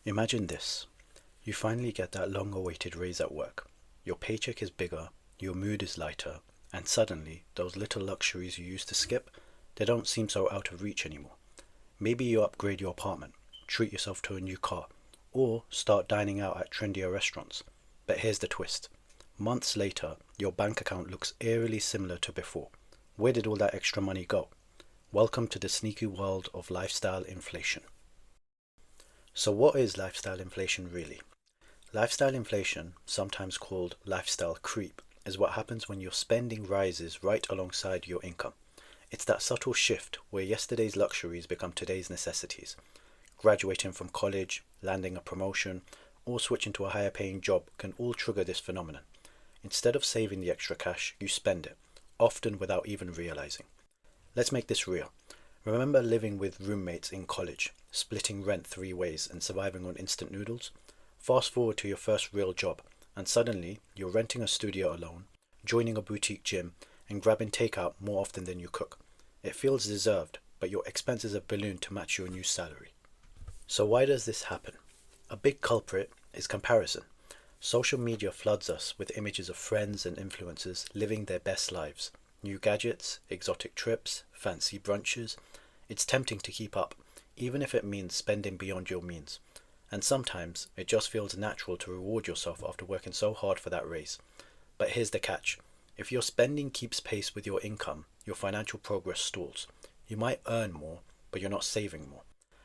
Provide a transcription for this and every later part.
Imagine this. You finally get that long-awaited raise at work. Your paycheck is bigger, your mood is lighter, and suddenly those little luxuries you used to skip, they don't seem so out of reach anymore. Maybe you upgrade your apartment, treat yourself to a new car, or start dining out at trendier restaurants. But here's the twist. Months later, your bank account looks eerily similar to before. Where did all that extra money go? Welcome to the sneaky world of lifestyle inflation. So what is lifestyle inflation really? Lifestyle inflation, sometimes called lifestyle creep, is what happens when your spending rises right alongside your income. It's that subtle shift where yesterday's luxuries become today's necessities. Graduating from college, landing a promotion, or switching to a higher paying job can all trigger this phenomenon. Instead of saving the extra cash, you spend it, often without even realizing. Let's make this real. Remember living with roommates in college, splitting rent 3 ways and surviving on instant noodles? Fast forward to your first real job, and suddenly you're renting a studio alone, joining a boutique gym, and grabbing takeout more often than you cook. It feels deserved, but your expenses have ballooned to match your new salary. So why does this happen? A big culprit is comparison. Social media floods us with images of friends and influencers living their best lives. New gadgets, exotic trips, fancy brunches. It's tempting to keep up, even if it means spending beyond your means. And sometimes it just feels natural to reward yourself after working so hard for that raise. But here's the catch. If your spending keeps pace with your income, your financial progress stalls. You might earn more, but you're not saving more.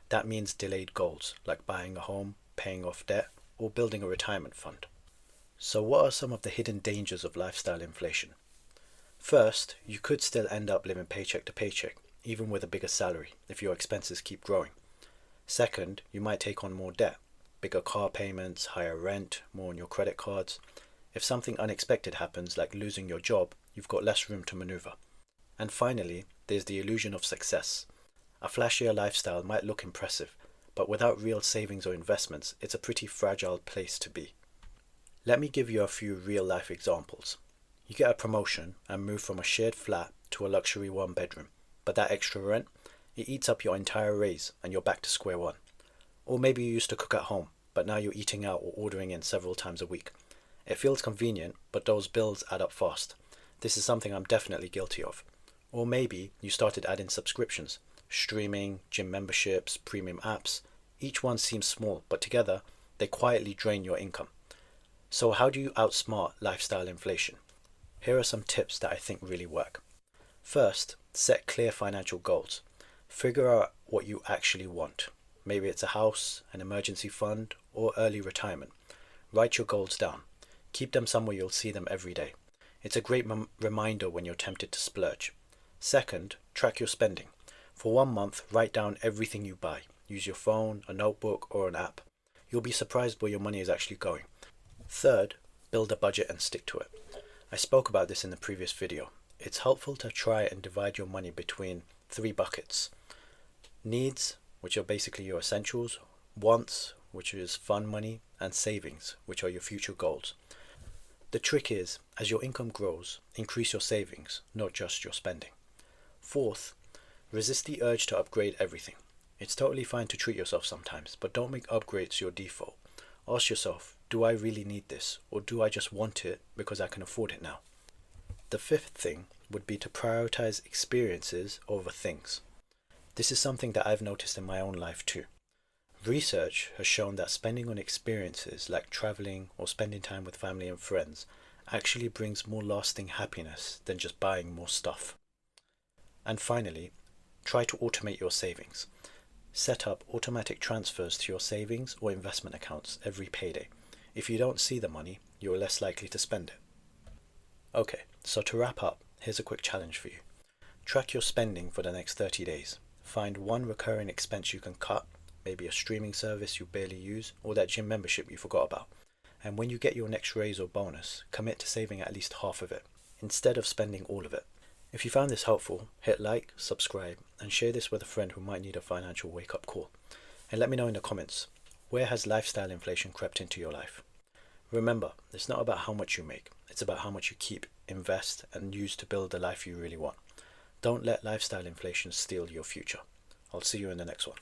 That means delayed goals, like buying a home, paying off debt, or building a retirement fund. So what are some of the hidden dangers of lifestyle inflation? First, you could still end up living paycheck to paycheck, even with a bigger salary, if your expenses keep growing. Second, you might take on more debt, bigger car payments, higher rent, more on your credit cards. If something unexpected happens, like losing your job, you've got less room to maneuver. And finally, there's the illusion of success. A flashier lifestyle might look impressive, but without real savings or investments, it's a pretty fragile place to be. Let me give you a few real-life examples. You get a promotion and move from a shared flat to a luxury one-bedroom, but that extra rent, it eats up your entire raise and you're back to square one. Or maybe you used to cook at home, but now you're eating out or ordering in several times a week. It feels convenient, but those bills add up fast. This is something I'm definitely guilty of. Or maybe you started adding subscriptions, streaming, gym memberships, premium apps. Each one seems small, but together they quietly drain your income. So how do you outsmart lifestyle inflation? Here are some tips that I think really work. First, set clear financial goals. Figure out what you actually want. Maybe it's a house, an emergency fund, or early retirement. Write your goals down. Keep them somewhere you'll see them every day. It's a great reminder when you're tempted to splurge. Second, track your spending. For 1 month, write down everything you buy. Use your phone, a notebook, or an app. You'll be surprised where your money is actually going. Third, build a budget and stick to it. I spoke about this in the previous video. It's helpful to try and divide your money between 3 buckets. Needs, which are basically your essentials, wants, which is fun money, and savings, which are your future goals. The trick is, as your income grows, increase your savings, not just your spending. Fourth, resist the urge to upgrade everything. It's totally fine to treat yourself sometimes, but don't make upgrades your default. Ask yourself, do I really need this, or do I just want it because I can afford it now? The fifth thing would be to prioritize experiences over things. This is something that I've noticed in my own life too. Research has shown that spending on experiences like traveling or spending time with family and friends actually brings more lasting happiness than just buying more stuff. And finally, try to automate your savings. Set up automatic transfers to your savings or investment accounts every payday. If you don't see the money, you're less likely to spend it. Okay, so to wrap up, here's a quick challenge for you. Track your spending for the next 30 days. Find one recurring expense you can cut, maybe a streaming service you barely use, or that gym membership you forgot about. And when you get your next raise or bonus, commit to saving at least half of it, instead of spending all of it. If you found this helpful, hit like, subscribe, and share this with a friend who might need a financial wake-up call. And let me know in the comments, where has lifestyle inflation crept into your life? Remember, it's not about how much you make, it's about how much you keep, invest, and use to build the life you really want. Don't let lifestyle inflation steal your future. I'll see you in the next one.